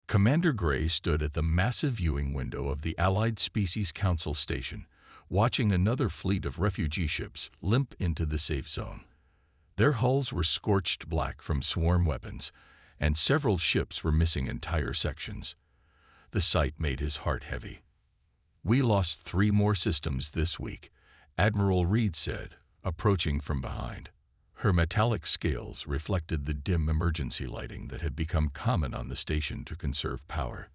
Commander Gray stood at the massive viewing window of the Allied Species Council station, watching another fleet of refugee ships limp into the safe zone. Their hulls were scorched black from swarm weapons, and several ships were missing entire sections. The sight made his heart heavy. "We lost 3 more systems this week," Admiral Reed said, approaching from behind. Her metallic scales reflected the dim emergency lighting that had become common on the station to conserve power.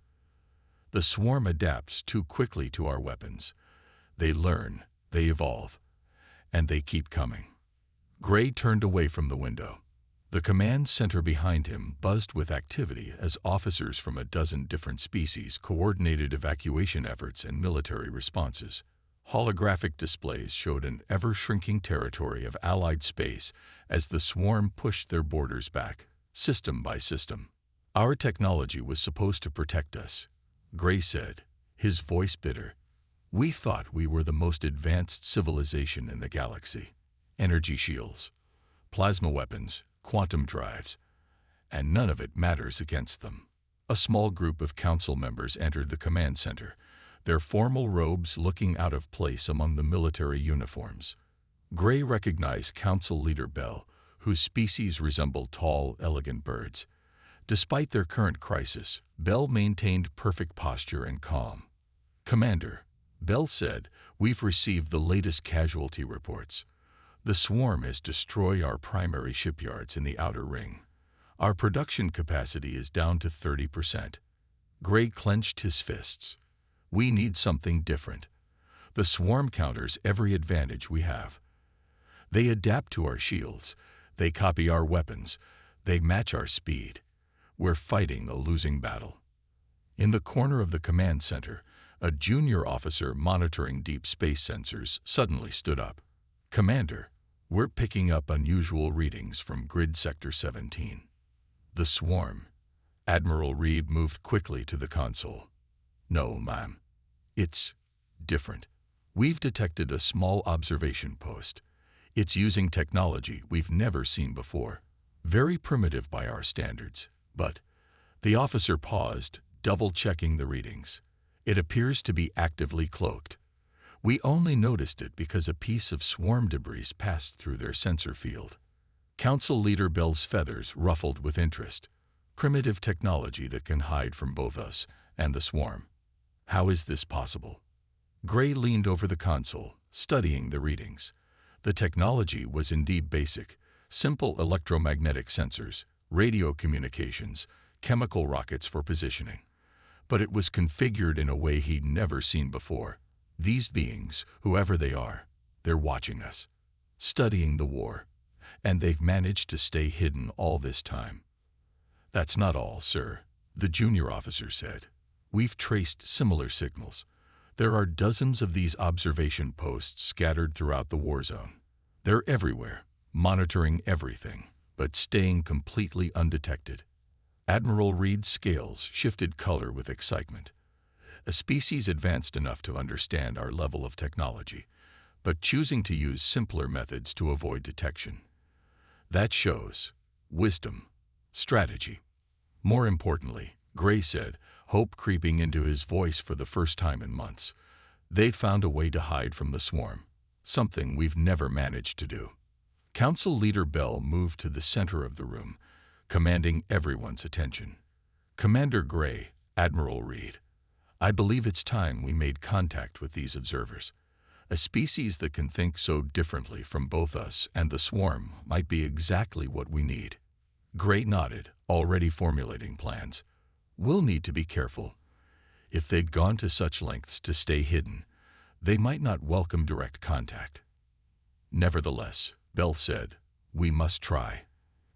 "The swarm adapts too quickly to our weapons. They learn, they evolve, and they keep coming." Gray turned away from the window. The command center behind him buzzed with activity as officers from a dozen different species coordinated evacuation efforts and military responses. Holographic displays showed an ever-shrinking territory of Allied space as the swarm pushed their borders back, system by system. "Our technology was supposed to protect us," Gray said, his voice bitter. "We thought we were the most advanced civilization in the galaxy. Energy shields, plasma weapons, quantum drives, and none of it matters against them." A small group of council members entered the command center, their formal robes looking out of place among the military uniforms. Gray recognized Council Leader Bell, whose species resembled tall, elegant birds. Despite their current crisis, Bell maintained perfect posture and calm. "Commander," Bell said, "we've received the latest casualty reports. The swarm has destroyed our primary shipyards in the outer ring. Our production capacity is down to 30%. Gray clenched his fists. "We need something different. The swarm counters every advantage we have. They adapt to our shields. They copy our weapons. They match our speed. We're fighting a losing battle." In the corner of the command center, a junior officer monitoring deep space sensors suddenly stood up. "Commander, we're picking up unusual readings from Grid Sector 17. The swarm." Admiral Reed moved quickly to the console. "No, ma'am. It's different. We've detected a small observation post. It's using technology we've never seen before. Very primitive by our standards, but..." The officer paused, double-checking the readings. "It appears to be actively cloaked. We only noticed it because a piece of swarm debris passed through their sensor field." Council Leader Bell's feathers ruffled with interest. "Primitive technology that can hide from both us and the swarm. How is this possible?" Gray leaned over the console, studying the readings. The technology was indeed basic: simple electromagnetic sensors, radio communications, chemical rockets for positioning. But it was configured in a way he'd never seen before. These beings, whoever they are, they're watching us, studying the war, and they've managed to stay hidden all this time. "That's not all, sir," the junior officer said. "We've traced similar signals. There are dozens of these observation posts scattered throughout the war zone. They're everywhere, monitoring everything, but staying completely undetected." Admiral Reed's scales shifted color with excitement. "A species advanced enough to understand our level of technology, but choosing to use simpler methods to avoid detection. That shows wisdom, strategy. More importantly," Gray said, hope creeping into his voice for the first time in months, "they've found a way to hide from the swarm, something we've never managed to do." Council Leader Bell moved to the center of the room, commanding everyone's attention. "Commander Gray, Admiral Reed, I believe it's time we made contact with these observers. A species that can think so differently from both us and the swarm might be exactly what we need." Gray nodded, already formulating plans. "We'll need to be careful. If they'd gone to such lengths to stay hidden, they might not welcome direct contact." "Nevertheless," Bell said, "we must try.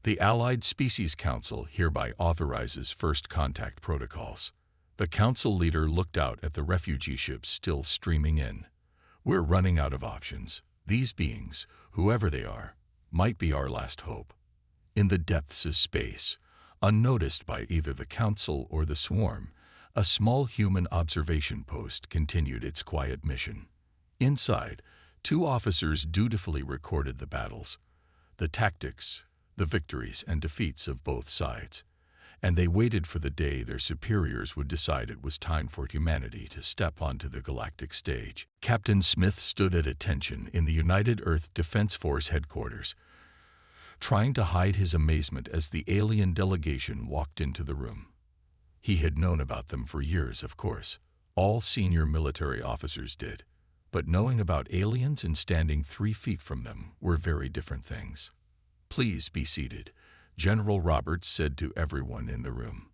The Allied Species Council hereby authorizes first contact protocols." The council leader looked out at the refugee ships still streaming in. "We're running out of options. These beings, whoever they are, might be our last hope." In the depths of space, unnoticed by either the council or the swarm, a small human observation post continued its quiet mission. Inside, 2 officers dutifully recorded the battles, the tactics, the victories and defeats of both sides. and they waited for the day their superiors would decide it was time for humanity to step onto the galactic stage. Captain Smith stood at attention in the United Earth Defense Force headquarters, trying to hide his amazement as the alien delegation walked into the room. He had known about them for years, of course. All senior military officers did. But knowing about aliens and standing 3 feet from them were very different things. "Please be seated," General Roberts said to everyone in the room.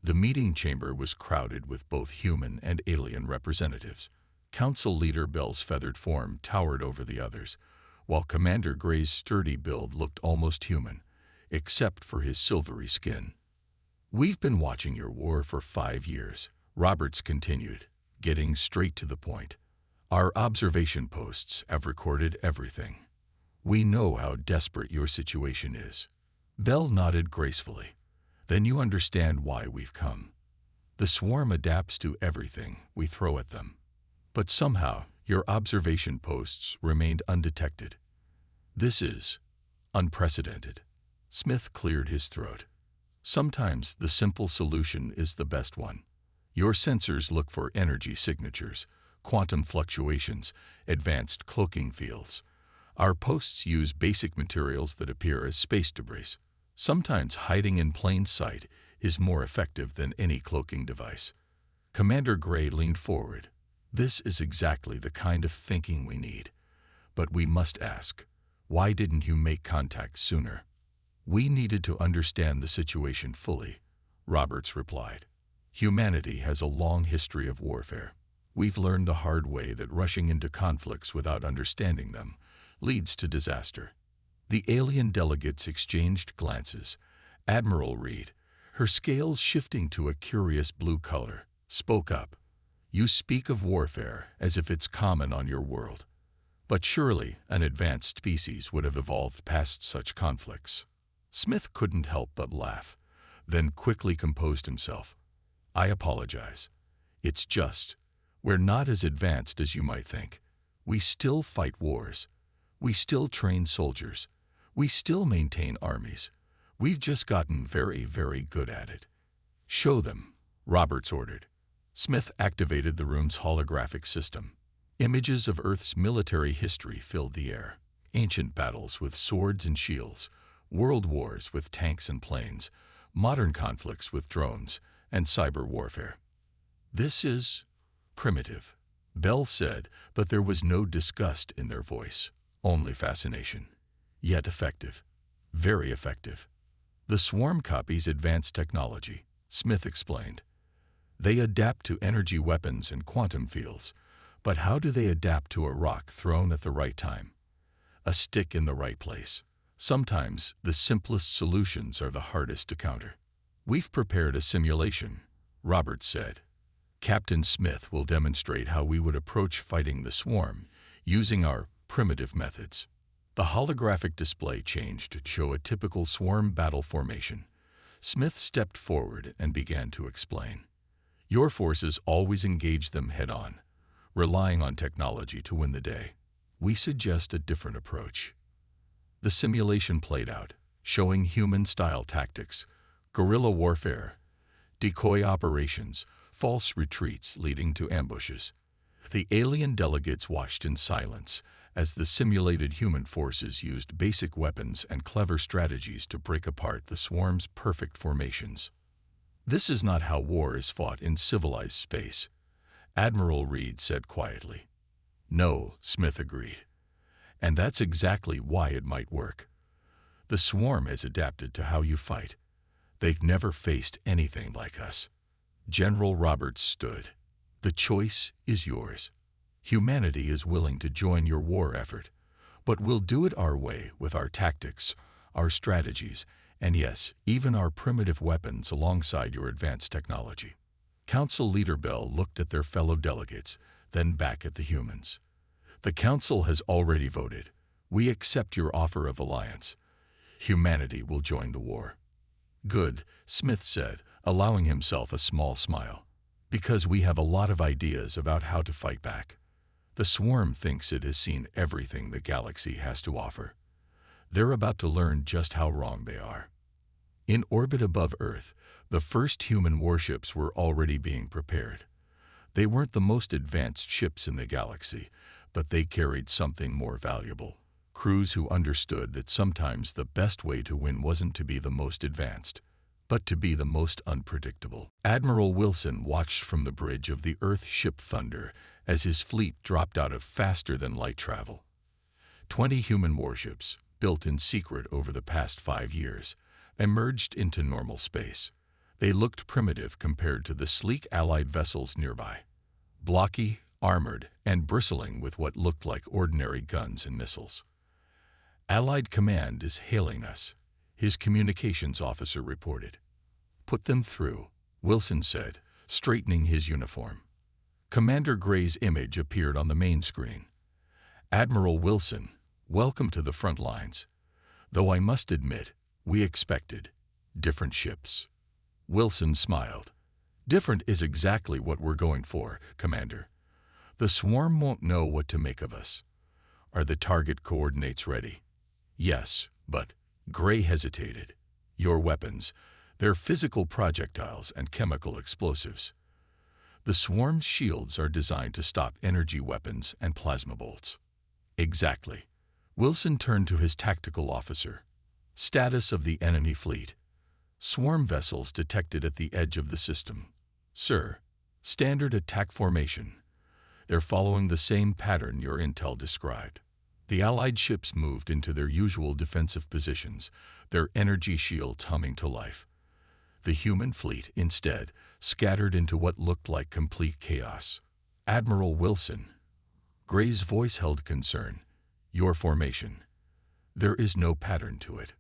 The meeting chamber was crowded with both human and alien representatives. Council Leader Bell's feathered form towered over the others, while Commander Gray's sturdy build looked almost human, except for his silvery skin. "We've been watching your war for 5 years," Roberts continued, getting straight to the point. "Our observation posts have recorded everything. We know how desperate your situation is." Bell nodded gracefully. "Then you understand why we've come. The swarm adapts to everything we throw at them. But somehow, your observation posts remained undetected. This is unprecedented." Smith cleared his throat. "Sometimes the simple solution is the best one. Your sensors look for energy signatures, quantum fluctuations, advanced cloaking fields. Our posts use basic materials that appear as space debris. Sometimes hiding in plain sight is more effective than any cloaking device." Commander Gray leaned forward. "This is exactly the kind of thinking we need. But we must ask, why didn't you make contact sooner?" "We needed to understand the situation fully," Roberts replied. "Humanity has a long history of warfare. We've learned the hard way that rushing into conflicts without understanding them leads to disaster." The alien delegates exchanged glances. Admiral Reed, her scales shifting to a curious blue color, spoke up. "You speak of warfare as if it's common on your world. But surely an advanced species would have evolved past such conflicts." Smith couldn't help but laugh, then quickly composed himself. "I apologize. It's just, we're not as advanced as you might think. We still fight wars. We still train soldiers. We still maintain armies. We've just gotten very, very good at it." "Show them," Roberts ordered. Smith activated the room's holographic system. Images of Earth's military history filled the air. Ancient battles with swords and shields, world wars with tanks and planes, modern conflicts with drones, and cyber warfare. "This is primitive," Bell said, but there was no disgust in their voice, only fascination. "Yet effective. Very effective. The swarm copies advanced technology," Smith explained. "They adapt to energy weapons and quantum fields, but how do they adapt to a rock thrown at the right time? A stick in the right place? Sometimes the simplest solutions are the hardest to counter." "We've prepared a simulation," Roberts said. "Captain Smith will demonstrate how we would approach fighting the swarm using our primitive methods." The holographic display changed to show a typical swarm battle formation. Smith stepped forward and began to explain. "Your forces always engage them head-on, relying on technology to win the day. We suggest a different approach." The simulation played out, showing human-style tactics, guerrilla warfare, decoy operations, false retreats leading to ambushes. The alien delegates watched in silence as the simulated human forces used basic weapons and clever strategies to break apart the swarm's perfect formations. "This is not how war is fought in civilized space," Admiral Reed said quietly. "No," Smith agreed. "And that's exactly why it might work. The swarm has adapted to how you fight. They've never faced anything like us." General Roberts stood. "The choice is yours. Humanity is willing to join your war effort, but we'll do it our way with our tactics, our strategies, and yes, even our primitive weapons alongside your advanced technology." Council Leader Bell looked at their fellow delegates, then back at the humans. "The Council has already voted. We accept your offer of alliance. Humanity will join the war." "Good," Smith said, allowing himself a small smile. "Because we have a lot of ideas about how to fight back. The swarm thinks it has seen everything the galaxy has to offer. They're about to learn just how wrong they are." In orbit above Earth, the first human warships were already being prepared. They weren't the most advanced ships in the galaxy, but they carried something more valuable. Crews who understood that sometimes the best way to win wasn't to be the most advanced, but to be the most unpredictable. Admiral Wilson watched from the bridge of the Earth ship Thunder as his fleet dropped out of faster-than-light travel. 20 human warships, built in secret over the past 5 years, emerged into normal space. They looked primitive compared to the sleek Allied vessels nearby. Blocky, armored, and bristling with what looked like ordinary guns and missiles. Allied Command is hailing us, his communications officer reported. Put them through, Wilson said, straightening his uniform. Commander Gray's image appeared on the main screen. Admiral Wilson, welcome to the front lines. Though I must admit, we expected different ships. Wilson smiled. Different is exactly what we're going for, Commander. The swarm won't know what to make of us. Are the target coordinates ready? Yes, but Gray hesitated. Your weapons, they're physical projectiles and chemical explosives. The swarm's shields are designed to stop energy weapons and plasma bolts. Exactly. Wilson turned to his tactical officer. Status of the enemy fleet. Swarm vessels detected at the edge of the system. Sir, standard attack formation. They're following the same pattern your intel described. The Allied ships moved into their usual defensive positions, their energy shields humming to life. The human fleet, instead, scattered into what looked like complete chaos. Admiral Wilson. Gray's voice held concern. Your formation. There is no pattern to it.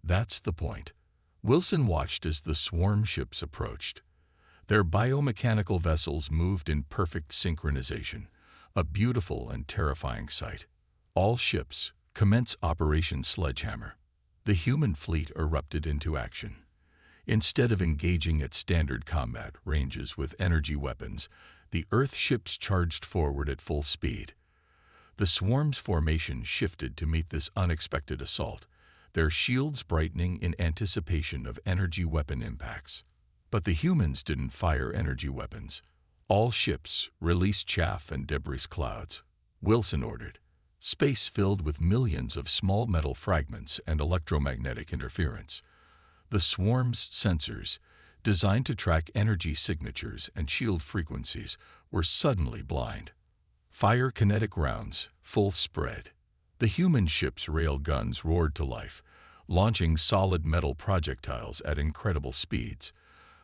That's the point. Wilson watched as the swarm ships approached. Their biomechanical vessels moved in perfect synchronization, a beautiful and terrifying sight. All ships, commence Operation Sledgehammer. The human fleet erupted into action. Instead of engaging at standard combat ranges with energy weapons, the Earth ships charged forward at full speed. The swarm's formation shifted to meet this unexpected assault, their shields brightening in anticipation of energy weapon impacts. But the humans didn't fire energy weapons. All ships released chaff and debris clouds. Wilson ordered. Space filled with millions of small metal fragments and electromagnetic interference. The swarm's sensors, designed to track energy signatures and shield frequencies, were suddenly blind. Fire kinetic rounds, full spread. The human ship's rail guns roared to life, launching solid metal projectiles at incredible speeds.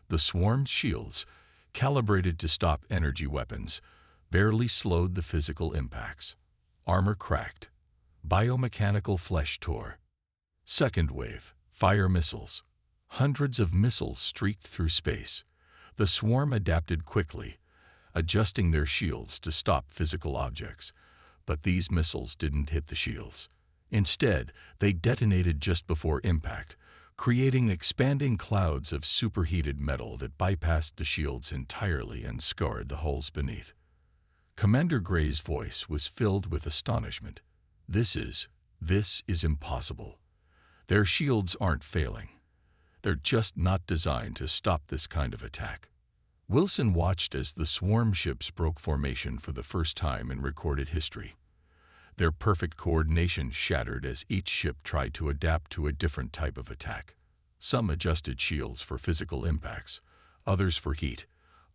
The swarm's shields, calibrated to stop energy weapons, barely slowed the physical impacts. Armor cracked. Biomechanical flesh tore. Second wave, fire missiles. Hundreds of missiles streaked through space. The swarm adapted quickly, adjusting their shields to stop physical objects. But these missiles didn't hit the shields. Instead, they detonated just before impact, creating expanding clouds of superheated metal that bypassed the shields entirely and scarred the hulls beneath. Commander Gray's voice was filled with astonishment. This is impossible. Their shields aren't failing. They're just not designed to stop this kind of attack. Wilson watched as the swarm ships broke formation for the first time in recorded history. Their perfect coordination shattered as each ship tried to adapt to a different type of attack. Some adjusted shields for physical impacts, others for heat,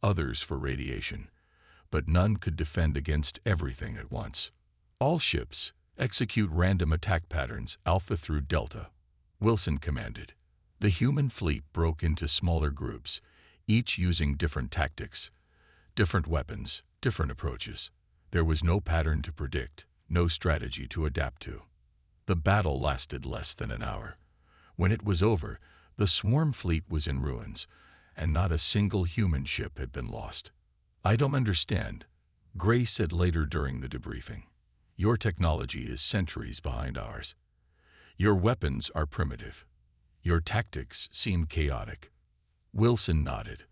others for radiation. But none could defend against everything at once. All ships execute random attack patterns Alpha through Delta, Wilson commanded. The human fleet broke into smaller groups, each using different tactics, different weapons, different approaches. There was no pattern to predict, no strategy to adapt to. The battle lasted less than an hour. When it was over, the swarm fleet was in ruins, and not a single human ship had been lost. I don't understand, Gray said later during the debriefing. Your technology is centuries behind ours. Your weapons are primitive. Your tactics seem chaotic. Wilson nodded.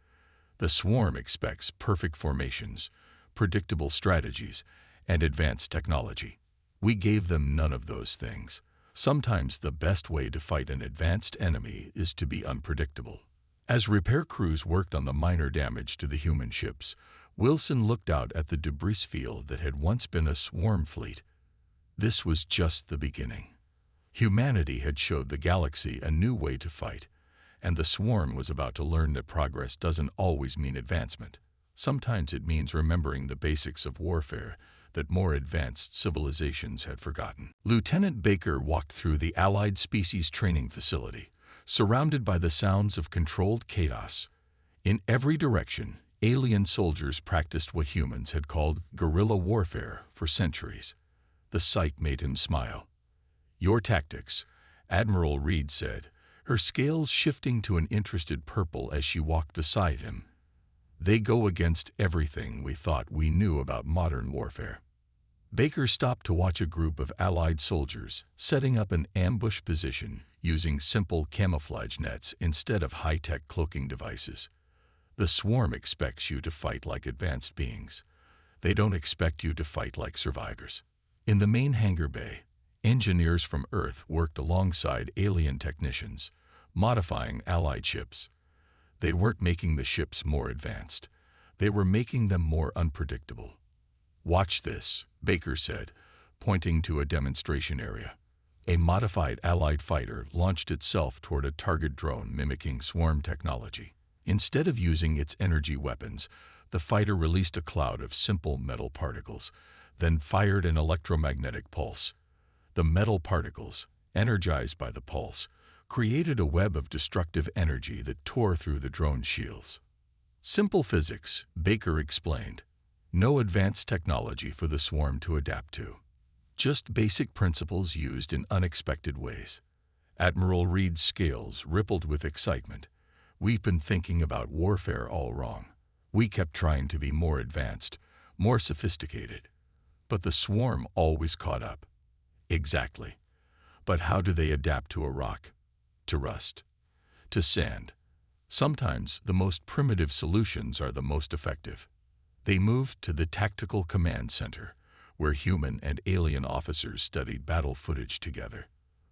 The swarm expects perfect formations, predictable strategies, and advanced technology. We gave them none of those things. Sometimes the best way to fight an advanced enemy is to be unpredictable. As repair crews worked on the minor damage to the human ships, Wilson looked out at the debris field that had once been a swarm fleet. This was just the beginning. Humanity had showed the galaxy a new way to fight, and the swarm was about to learn that progress doesn't always mean advancement. Sometimes it means remembering the basics of warfare that more advanced civilizations had forgotten. Lieutenant Baker walked through the Allied Species Training Facility, surrounded by the sounds of controlled chaos. In every direction, alien soldiers practiced what humans had called guerrilla warfare for centuries. The sight made him smile. "Your tactics," Admiral Reed said, her scales shifting to an interested purple as she walked beside him. "They go against everything we thought we knew about modern warfare." Baker stopped to watch a group of Allied soldiers setting up an ambush position using simple camouflage nets instead of high-tech cloaking devices. The swarm expects you to fight like advanced beings. They don't expect you to fight like survivors. In the main hangar bay, engineers from Earth worked alongside alien technicians, modifying Allied ships. They weren't making the ships more advanced. They were making them more unpredictable. "Watch this," Baker said, pointing to a demonstration area. A modified Allied fighter launched itself toward a target drone mimicking swarm technology. Instead of using its energy weapons, the fighter released a cloud of simple metal particles, then fired an electromagnetic pulse. The metal particles, energized by the pulse, created a web of destructive energy that tore through the drone's shields. "Simple physics," Baker explained. "No advanced technology for the swarm to adapt to. Just basic principles used in unexpected ways." Admiral Reed's scales rippled with excitement. "We've been thinking about warfare all wrong. We kept trying to be more advanced, more sophisticated. But the swarm always caught up." "Exactly. But how do they adapt to a rock? To rust? To sand? Sometimes the most primitive solutions are the most effective." They moved to the Tactical Command Center, where human and alien officers studied battle footage together.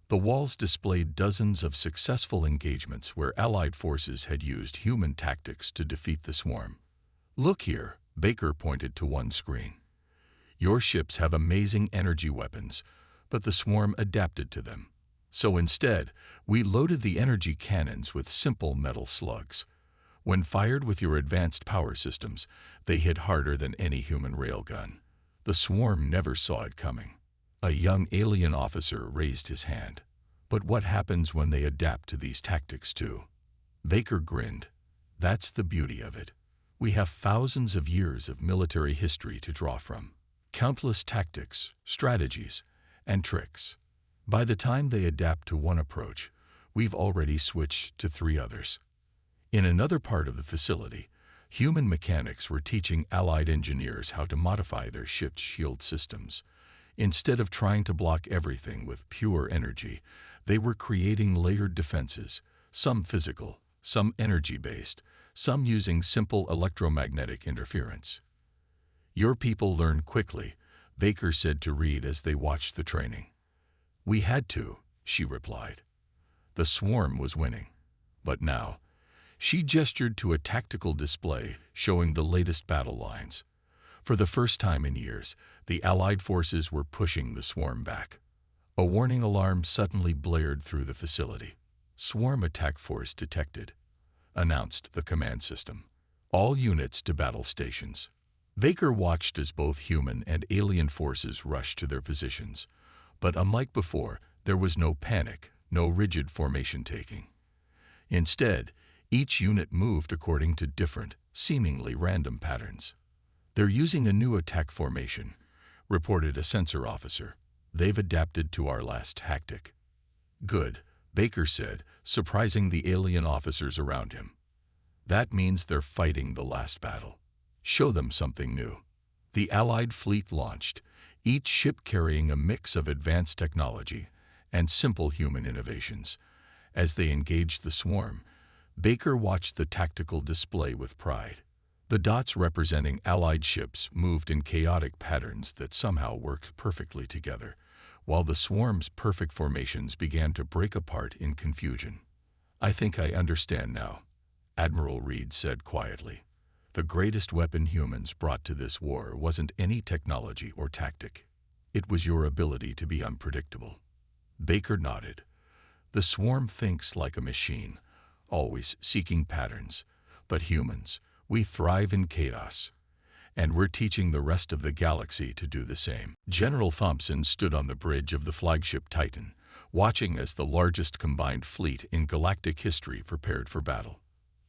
The walls displayed dozens of successful engagements where Allied forces had used human tactics to defeat the swarm. "Look here," Baker pointed to one screen. "Your ships have amazing energy weapons, but the swarm adapted to them. So instead, we loaded the energy cannons with simple metal slugs. When fired with your advanced power systems, they hit harder than any human railgun. The swarm never saw it coming." A young alien officer raised his hand. "But what happens when they adapt to these tactics too?" Baker grinned. "That's the beauty of it. We have thousands of years of military history to draw from. Countless tactics, strategies, and tricks. By the time they adapt to one approach, we've already switched to 3 others." In another part of the facility, human mechanics were teaching Allied engineers how to modify their ship's shield systems. Instead of trying to block everything with pure energy, they were creating layered defenses, some physical, some energy-based, some using simple electromagnetic interference. "Your people learn quickly," Baker said to Reed as they watched the training. "We had to," she replied. The swarm was winning. But now, she gestured to a tactical display showing the latest battle lines. For the first time in years, the Allied forces were pushing the swarm back. A warning alarm suddenly blared through the facility. "Swarm attack force detected," announced the command system. "All units to battle stations." Baker watched as both human and alien forces rushed to their positions. But unlike before, there was no panic, no rigid formation taking. Instead, each unit moved according to different, seemingly random patterns. "They're using a new attack formation," reported a sensor officer. "They've adapted to our last tactic." "Good," Baker said, surprising the alien officers around him. "That means they're fighting the last battle. Show them something new." The Allied fleet launched, each ship carrying a mix of advanced technology and simple human innovations. As they engaged the swarm, Baker watched the tactical display with pride. The dots representing Allied ships moved in chaotic patterns that somehow worked perfectly together, while the swarm's perfect formations began to break apart in confusion. "I think I understand now," Admiral Reed said quietly. "The greatest weapon humans brought to this war wasn't any technology or tactic. It was your ability to be unpredictable." Baker nodded. "The swarm thinks like a machine, always seeking patterns. But humans, we thrive in chaos. And we're teaching the rest of the galaxy to do the same." General Thompson stood on the bridge of the flagship Titan, watching as the largest combined fleet in galactic history prepared for battle.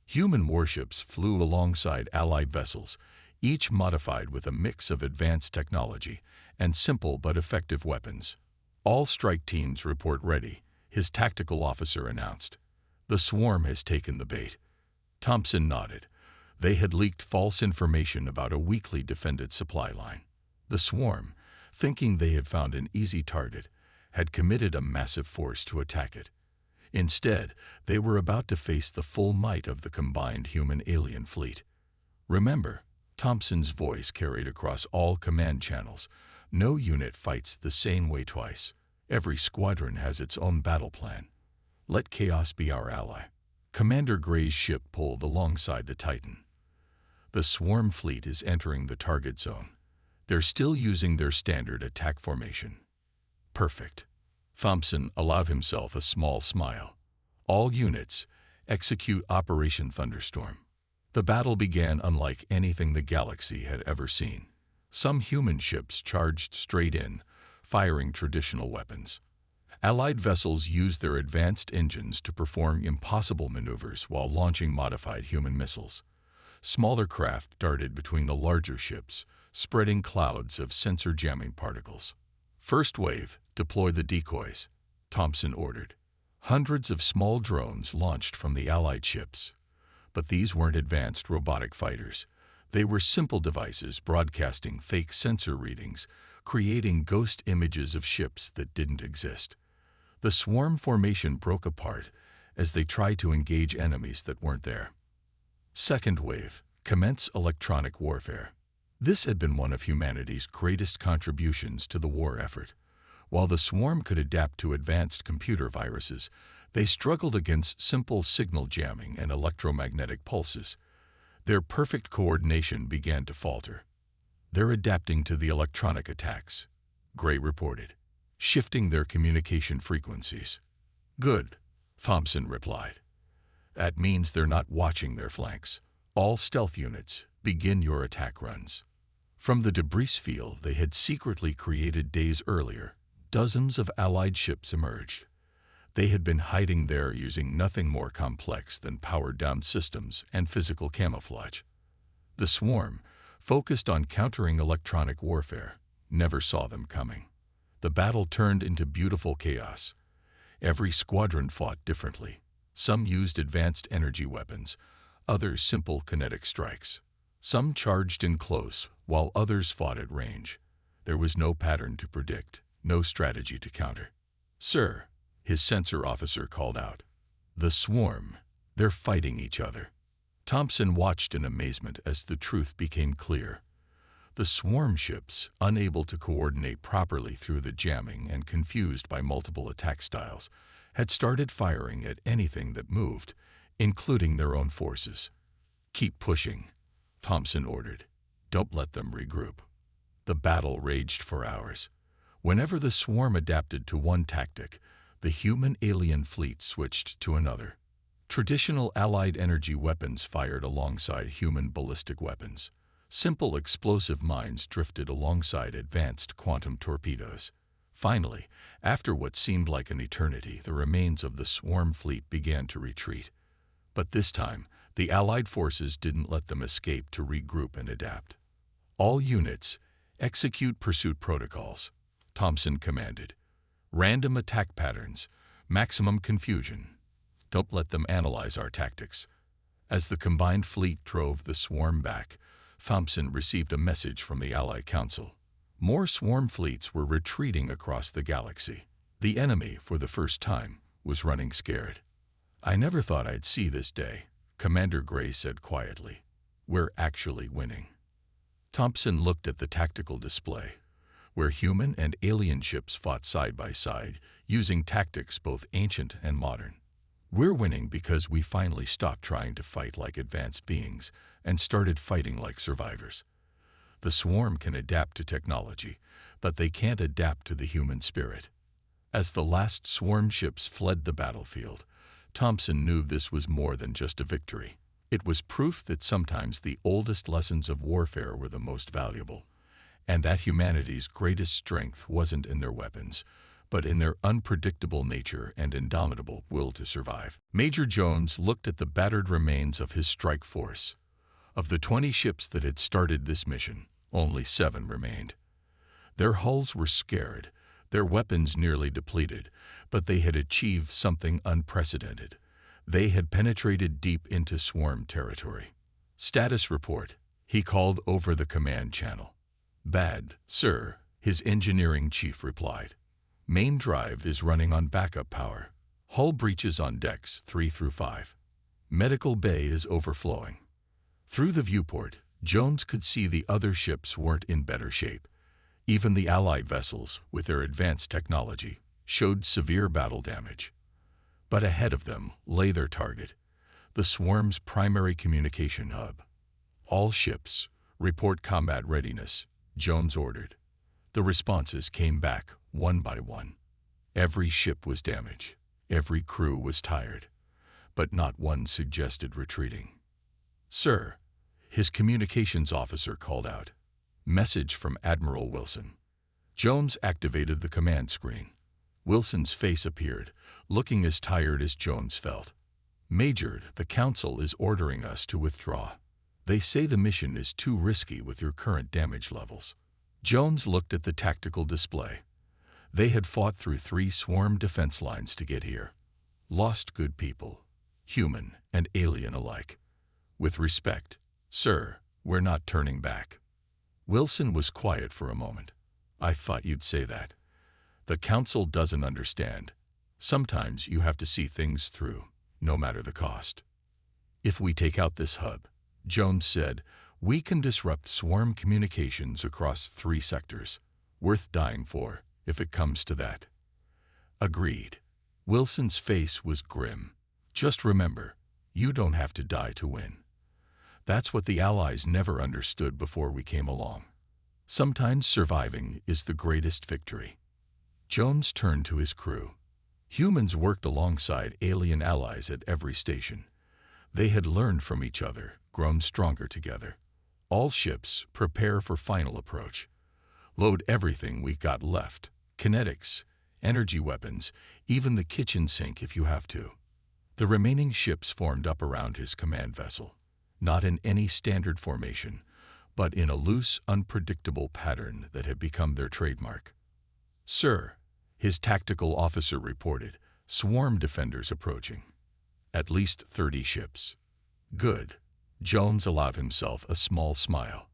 Human warships flew alongside Allied vessels, each modified with a mix of advanced technology and simple but effective weapons. "All strike teams report ready," his tactical officer announced. "The swarm has taken the bait." Thompson nodded. They had leaked false information about a weakly defended supply line. The swarm, thinking they had found an easy target, had committed a massive force to attack it. Instead, they were about to face the full might of the combined human-alien fleet. "Remember," Thompson's voice carried across all command channels, "no unit fights the same way twice. Every squadron has its own battle plan. Let chaos be our ally." Commander Gray's ship pulled alongside the Titan. "The swarm fleet is entering the target zone. They're still using their standard attack formation." "Perfect." Thompson allowed himself a small smile. "All units, execute Operation Thunderstorm." The battle began unlike anything the galaxy had ever seen. Some human ships charged straight in, firing traditional weapons. Allied vessels used their advanced engines to perform impossible maneuvers while launching modified human missiles. Smaller craft darted between the larger ships, spreading clouds of sensor-jamming particles. "First wave, deploy the decoys," Thompson ordered. Hundreds of small drones launched from the Allied ships. But these weren't advanced robotic fighters. They were simple devices broadcasting fake sensor readings, creating ghost images of ships that didn't exist. The swarm formation broke apart as they tried to engage enemies that weren't there. Second wave, commence electronic warfare. This had been one of humanity's greatest contributions to the war effort. While the swarm could adapt to advanced computer viruses, they struggled against simple signal jamming and electromagnetic pulses. Their perfect coordination began to falter. "They're adapting to the electronic attacks," Gray reported, "shifting their communication frequencies." "Good," Thompson replied. "That means they're not watching their flanks. All stealth units, begin your attack runs." From the debris field they had secretly created days earlier, dozens of Allied ships emerged. They had been hiding there using nothing more complex than powered-down systems and physical camouflage. The swarm, focused on countering electronic warfare, never saw them coming. The battle turned into beautiful chaos. Every squadron fought differently. Some used advanced energy weapons, others simple kinetic strikes. Some charged in close, while others fought at range. There was no pattern to predict, no strategy to counter. "Sir," his sensor officer called out. "The swarm, they're fighting each other." Thompson watched in amazement as the truth became clear. The swarm ships, unable to coordinate properly through the jamming and confused by multiple attack styles, had started firing at anything that moved, including their own forces. "Keep pushing," Thompson ordered. "Don't let them regroup." The battle raged for hours. Whenever the swarm adapted to one tactic, the human-alien fleet switched to another. Traditional Allied energy weapons fired alongside human ballistic weapons. Simple explosive mines drifted alongside advanced quantum torpedoes. Finally, after what seemed like an eternity, the remains of the swarm fleet began to retreat. But this time, the Allied forces didn't let them escape to regroup and adapt. "All units, execute pursuit protocols," Thompson commanded. "Random attack patterns, maximum confusion. Don't let them analyze our tactics." As the combined fleet drove the swarm back, Thompson received a message from the Allied Council. More swarm fleets were retreating across the galaxy. The enemy, for the first time, was running scared. "I never thought I'd see this day," Commander Gray said quietly. "We're actually winning." Thompson looked at the tactical display. where human and alien ships fought side by side, using tactics both ancient and modern. We're winning because we finally stopped trying to fight like advanced beings and started fighting like survivors. The swarm can adapt to technology, but they can't adapt to the human spirit. As the last swarm ships fled the battlefield, Thompson knew this was more than just a victory. It was proof that sometimes the oldest lessons of warfare were the most valuable, and that humanity's greatest strength wasn't in their weapons, but in their unpredictable nature and indomitable will to survive. Major Jones looked at the battered remains of his strike force. Of the 20 ships that had started this mission, only 7 remained. Their hulls were scarred, their weapons nearly depleted, but they had achieved something unprecedented. They had penetrated deep into swarm territory. "Status report," he called over the command channel. "Bad, sir," his engineering chief replied. "Main drive is running on backup power. Hull breaches on decks 3 through 5. Medical bay is overflowing." Through the viewport, Jones could see the other ships weren't in better shape. Even the Allied vessels, with their advanced technology, showed severe battle damage. But ahead of them lay their target, the swarm's primary communication hub. "All ships, report combat readiness," Jones ordered. The responses came back one by one. Every ship was damaged, every crew was tired, but not one suggested retreating. "Sir," his communications officer called out. "Message from Admiral Wilson." Jones activated the command screen. Wilson's face appeared, looking as tired as Jones felt. "Major, the Council is ordering us to withdraw. They say the mission is too risky with your current damage levels." Jones looked at the tactical display. They had fought through 3 swarm defense lines to get here. Lost good people, human and alien alike. "With respect, sir, we're not turning back." Wilson was quiet for a moment. "I thought you'd say that. The Council doesn't understand. Sometimes you have to see things through, no matter the cost." "If we take out this hub," Jones said, "we can disrupt swarm communications across 3 sectors. Worth dying for, if it comes to that." "Agreed." Wilson's face was grim. "Just remember, you don't have to die to win. That's what the Allies never understood before we came along. Sometimes surviving is the greatest victory." Jones turned to his crew. Humans worked alongside alien allies at every station. They had learned from each other, grown stronger together. "All ships, prepare for final approach. Load everything we got left. Kinetics, energy weapons, even the kitchen sink if you have to." The remaining ships formed up around his command vessel, not in any standard formation, but in a loose, unpredictable pattern that had become their trademark. "Sir," his tactical officer reported, "swarm defenders approaching. At least 30 ships." "Good." Jones allowed himself a small smile.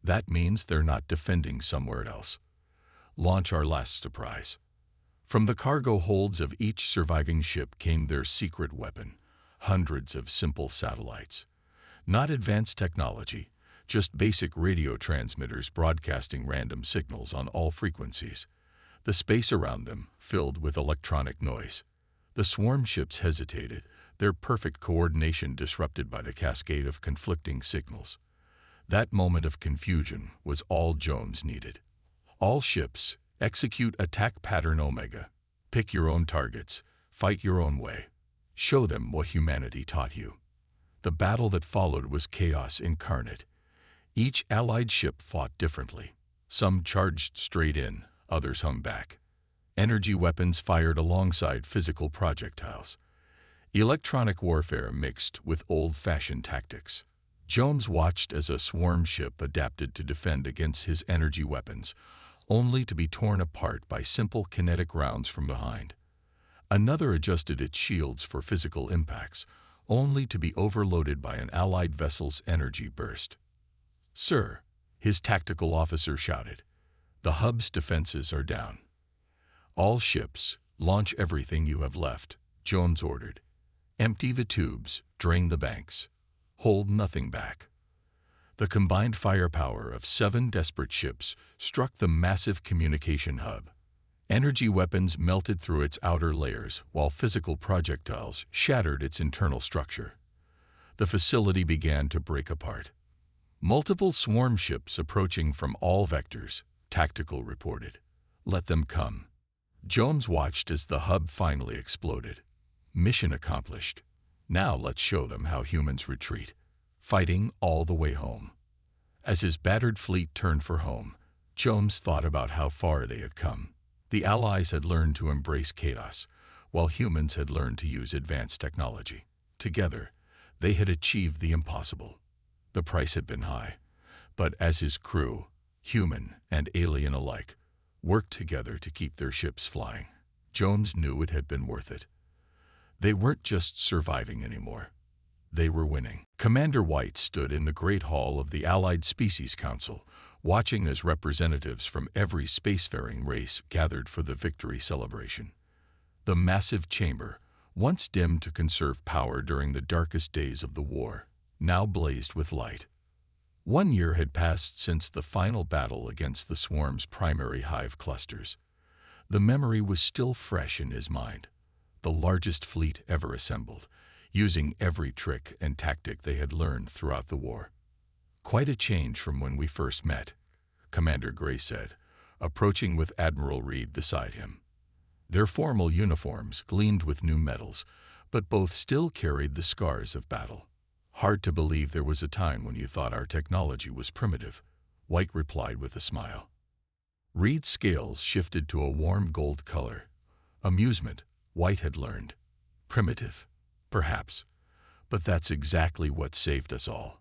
"That means they're not defending somewhere else. Launch our last surprise." From the cargo holds of each surviving ship came their secret weapon, hundreds of simple satellites. Not advanced technology, just basic radio transmitters broadcasting random signals on all frequencies. The space around them filled with electronic noise. The swarm ships hesitated, their perfect coordination disrupted by the cascade of conflicting signals. That moment of confusion was all Jones needed. "All ships, execute attack pattern Omega. Pick your own targets, fight your own way. Show them what humanity taught you." The battle that followed was chaos incarnate. Each Allied ship fought differently. Some charged straight in, others hung back. Energy weapons fired alongside physical projectiles. Electronic warfare mixed with old-fashioned tactics. Jones watched as a swarm ship adapted to defend against his energy weapons, only to be torn apart by simple kinetic rounds from behind. Another adjusted its shields for physical impacts, only to be overloaded by an Allied vessel's energy burst. "Sir," his tactical officer shouted, "the hub's defenses are down." "All ships, launch everything you have left," Jones ordered. "Empty the tubes, drain the banks. Hold nothing back." The combined firepower of 7 desperate ships struck the massive communication hub. Energy weapons melted through its outer layers, while physical projectiles shattered its internal structure. The facility began to break apart. Multiple swarm ships approaching from all vectors, Tactical reported. "Let them come." Jones watched as the hub finally exploded. Mission accomplished. Now let's show them how humans retreat, fighting all the way home. As his battered fleet turned for home, Jones thought about how far they had come. The Allies had learned to embrace chaos, while humans had learned to use advanced technology. Together, they had achieved the impossible. The price had been high, but as his crew, human and alien alike, worked together to keep their ships flying, Jones knew it had been worth it. They weren't just surviving anymore. They were winning. Commander White stood in the Great Hall of the Allied Species Council, watching as representatives from every spacefaring race gathered for the victory celebration. The massive chamber, once dimmed to conserve power during the darkest days of the war, now blazed with light. 1 year had passed since the final battle against the swarm's primary hive clusters. The memory was still fresh in his mind. The largest fleet ever assembled, using every trick and tactic they had learned throughout the war. "Quite a change from when we first met," Commander Gray said, approaching with Admiral Reed beside him. Their formal uniforms gleamed with new medals, but both still carried the scars of battle. "Hard to believe there was a time when you thought our technology was primitive," White replied with a smile. Reed's scales shifted to a warm gold color. Amusement, White had learned. Primitive, perhaps, but that's exactly what saved us all.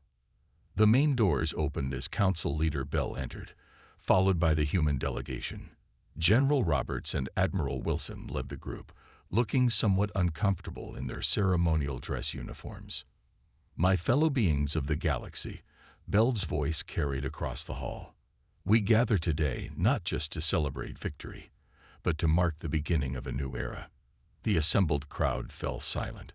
The main doors opened as Council Leader Bell entered, followed by the human delegation. General Roberts and Admiral Wilson led the group, looking somewhat uncomfortable in their ceremonial dress uniforms. "My fellow beings of the galaxy," Bell's voice carried across the hall. "We gather today not just to celebrate victory, but to mark the beginning of a new era." The assembled crowd fell silent.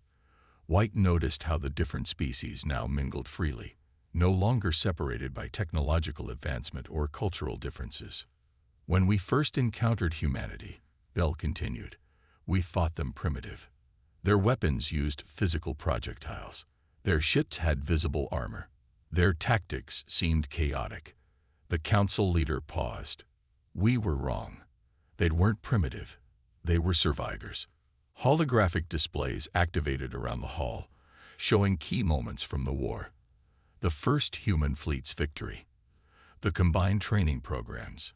White noticed how the different species now mingled freely, no longer separated by technological advancement or cultural differences. "When we first encountered humanity," Bell continued, "we thought them primitive. Their weapons used physical projectiles. Their ships had visible armor. Their tactics seemed chaotic." The council leader paused. "We were wrong. They weren't primitive. They were survivors." Holographic displays activated around the hall, showing key moments from the war. The first human fleet's victory. The combined training programs.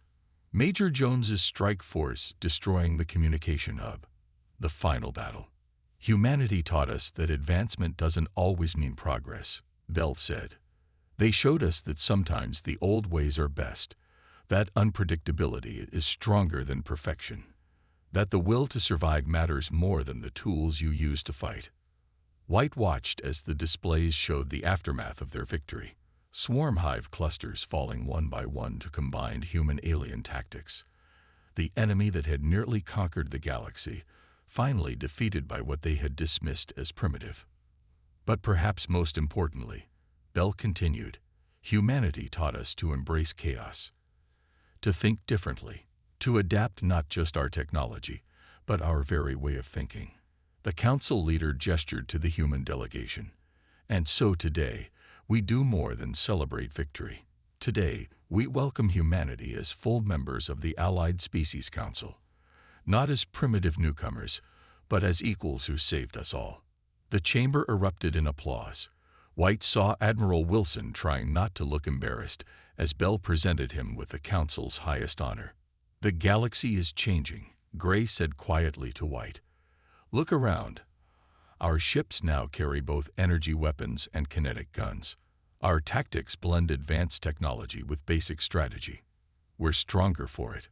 Major Jones's strike force destroying the communication hub. The final battle. "Humanity taught us that advancement doesn't always mean progress," Bell said. "They showed us that sometimes the old ways are best, that unpredictability is stronger than perfection, that the will to survive matters more than the tools you use to fight." White watched as the displays showed the aftermath of their victory. Swarm hive clusters falling one by one to combined human-alien tactics. The enemy that had nearly conquered the galaxy, finally defeated by what they had dismissed as primitive. But perhaps most importantly, Bell continued, "Humanity taught us to embrace chaos, to think differently, to adapt not just our technology, but our very way of thinking." The council leader gestured to the human delegation. "And so today, we do more than celebrate victory. Today, we welcome humanity as full members of the Allied Species Council, not as primitive newcomers, but as equals who saved us all." The chamber erupted in applause. White saw Admiral Wilson trying not to look embarrassed as Bell presented him with the council's highest honor. "The galaxy is changing," Gray said quietly to White. "Look around. Our ships now carry both energy weapons and kinetic guns. Our tactics blend advanced technology with basic strategy. We're stronger for it."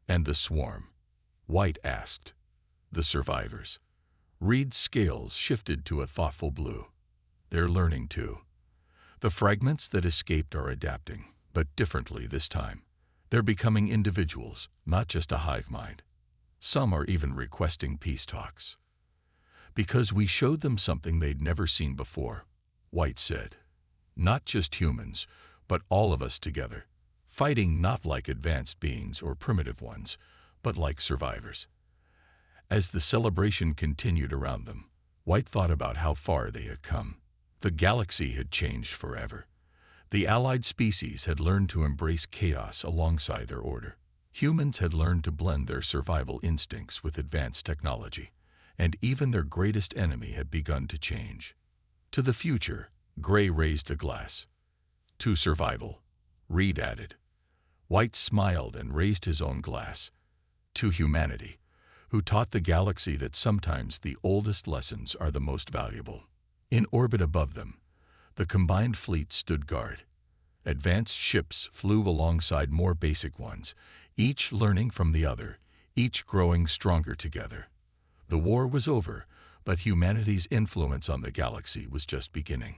"And the swarm?" White asked. "The survivors?" Reed's scales shifted to a thoughtful blue. "They're learning too. The fragments that escaped are adapting, but differently this time. They're becoming individuals, not just a hive mind. Some are even requesting peace talks. Because we showed them something they'd never seen before," White said. Not just humans, but all of us together, fighting not like advanced beings or primitive ones, but like survivors. As the celebration continued around them, White thought about how far they had come. The galaxy had changed forever. The allied species had learned to embrace chaos alongside their order. Humans had learned to blend their survival instincts with advanced technology, and even their greatest enemy had begun to change. To the future, Gray raised a glass. To survival, Reed added. White smiled and raised his own glass. To humanity, who taught the galaxy that sometimes the oldest lessons are the most valuable. In orbit above them, the combined fleet stood guard. Advanced ships flew alongside more basic ones, each learning from the other, each growing stronger together. The war was over, but humanity's influence on the galaxy was just beginning.